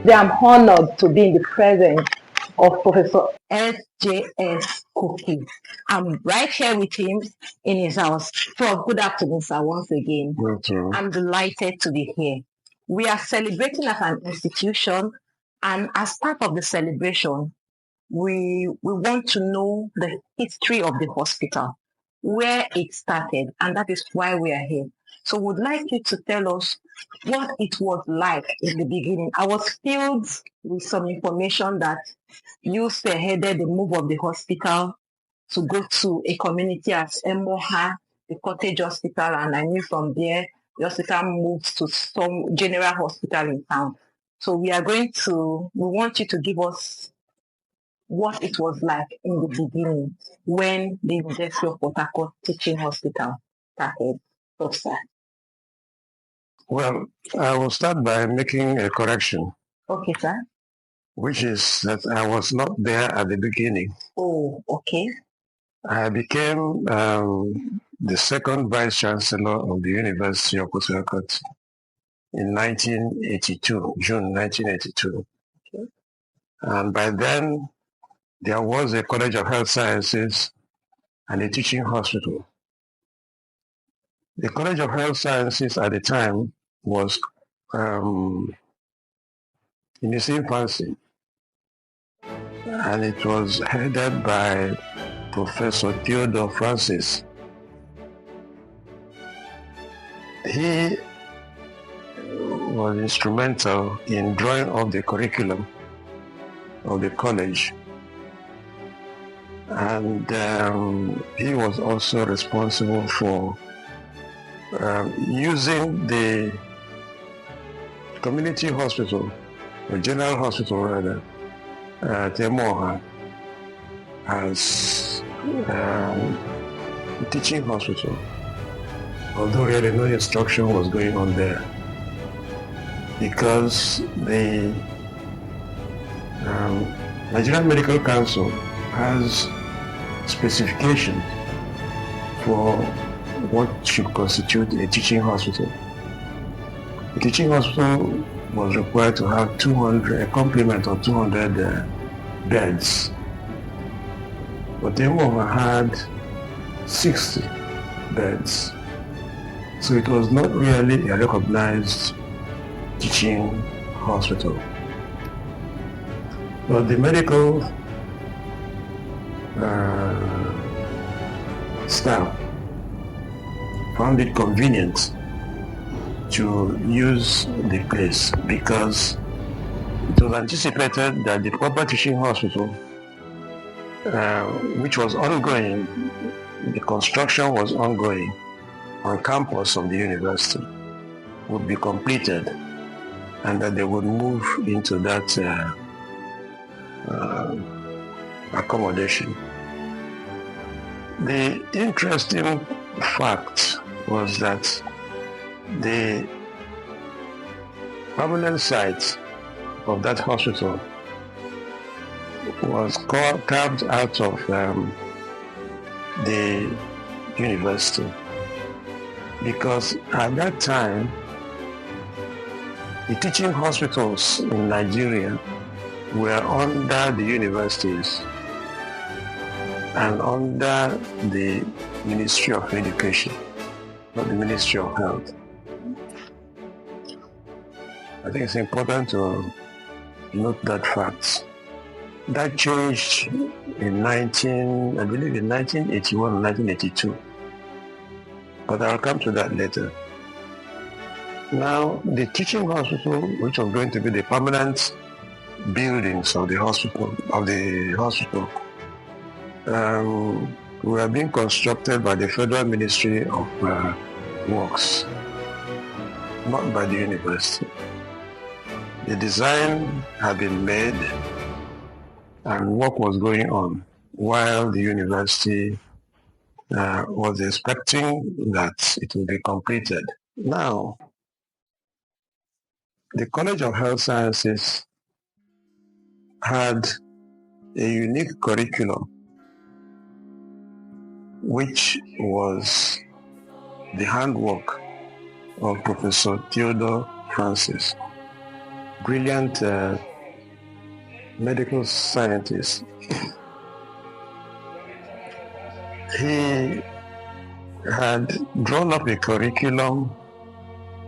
Today I'm honored to be in the presence of Professor SJS Cookie. I'm right here with him in his house. So good afternoon, sir, once again. Good afternoon. I'm delighted to be here. We are celebrating as an institution, and as part of the celebration, we want to know the history of the hospital, where it started, and that is why we are here. So we'd like you to tell us what it was like in the beginning. I was filled with some information that you spearheaded the move of the hospital to go to a community as Emoha, the cottage hospital, and I knew from there the hospital moved to some general hospital in town. So we want you to give us what it was like in the beginning when the University of Port Harcourt Teaching Hospital started. Well, I will start by making a correction. Okay, sir. Which is that I was not there at the beginning. Oh, okay. I became the second Vice Chancellor of the University of Port Harcourt in 1982, June 1982. Okay. And by then, there was a College of Health Sciences and a teaching hospital. The College of Health Sciences at the time was in its infancy, and it was headed by Professor Theodore Francis. He was instrumental in drawing up the curriculum of the college, and he was also responsible for using the community hospital, or general hospital rather, Temoha, as a teaching hospital, although really no instruction was going on there, because the Nigerian Medical Council has specifications for what should constitute a teaching hospital. A teaching hospital was required to have a complement of 200 beds. But Temoha had 60 beds. So it was not really a recognized teaching hospital. But the medical staff found it convenient to use the place because it was anticipated that the proper teaching hospital, which was ongoing, the construction was ongoing on campus of the university, would be completed, and that they would move into that accommodation. The interesting fact was that the permanent site of that hospital was carved out of the university, because at that time the teaching hospitals in Nigeria were under the universities and under the Ministry of Education, not the Ministry of Health. I think it's important to note that fact. That changed in 1981 or 1982. But I'll come to that later. Now, the teaching hospital, which was going to be the permanent buildings of the hospital, were being constructed by the Federal Ministry of Works, not by the university. The design had been made and work was going on while the university was expecting that it would be completed. Now, the College of Health Sciences had a unique curriculum, which was the handwork of Professor Theodore Francis. brilliant medical scientist. He had drawn up a curriculum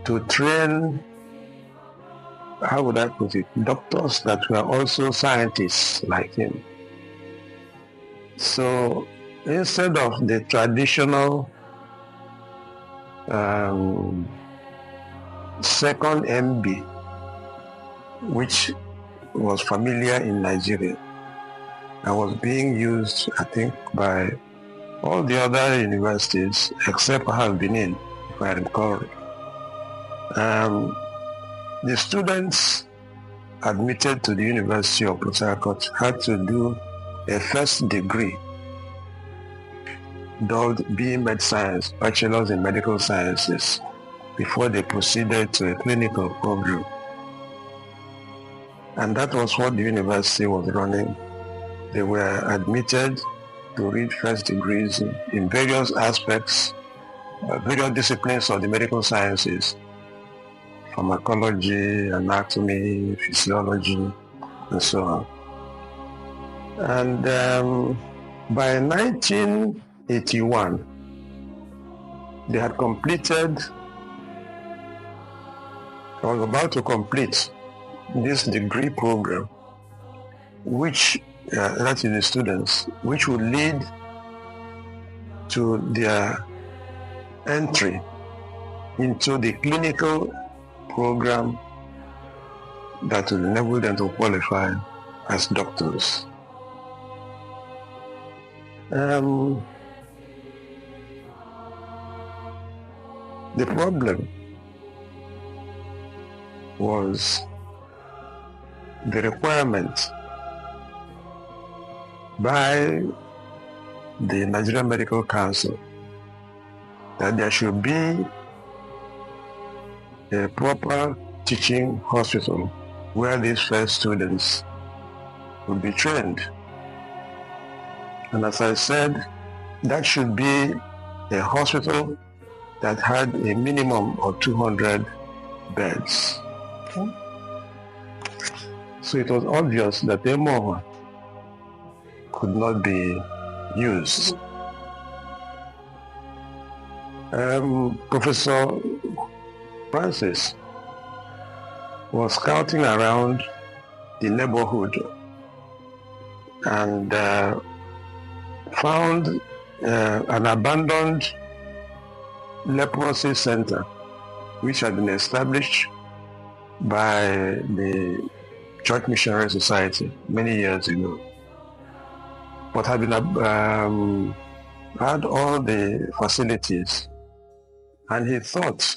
to train, how would I put it, doctors that were also scientists like him. So instead of the traditional second MB, which was familiar in Nigeria and was being used, I think, by all the other universities except perhaps Benin, if I recall. The students admitted to the University of Port Harcourt had to do a first degree dubbed BMed Science, Bachelor's in Medical Sciences, before they proceeded to a clinical program. And that was what the university was running. They were admitted to read first degrees in various aspects, various disciplines of the medical sciences, pharmacology, anatomy, physiology, and so on. And by 1981, they had completed, or was about to complete, this degree program, which that is the students, which would lead to their entry into the clinical program that will enable them to qualify as doctors. The problem was the requirement by the Nigerian Medical Council that there should be a proper teaching hospital where these first students would be trained. And as I said, that should be a hospital that had a minimum of 200 beds. Okay. So it was obvious that more could not be used. Professor Francis was scouting around the neighborhood and found an abandoned leprosy center which had been established by the Church Missionary Society many years ago, but had been had all the facilities, and he thought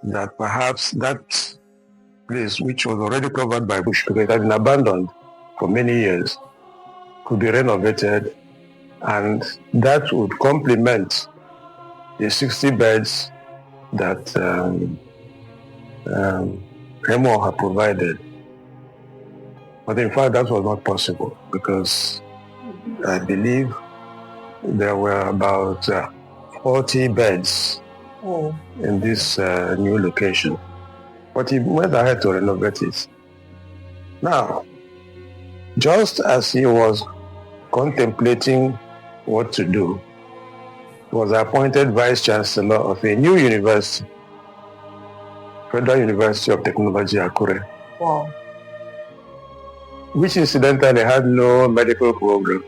that perhaps that place, which was already covered by bush because it had been abandoned for many years, could be renovated, and that would complement the 60 beds that Remo had provided. But in fact, that was not possible because I believe there were about 40 beds in this new location. But he went ahead to renovate it. Now, just as he was contemplating what to do, he was appointed Vice Chancellor of a new university, Federal University of Technology, Akure. Wow. Which incidentally had no medical program.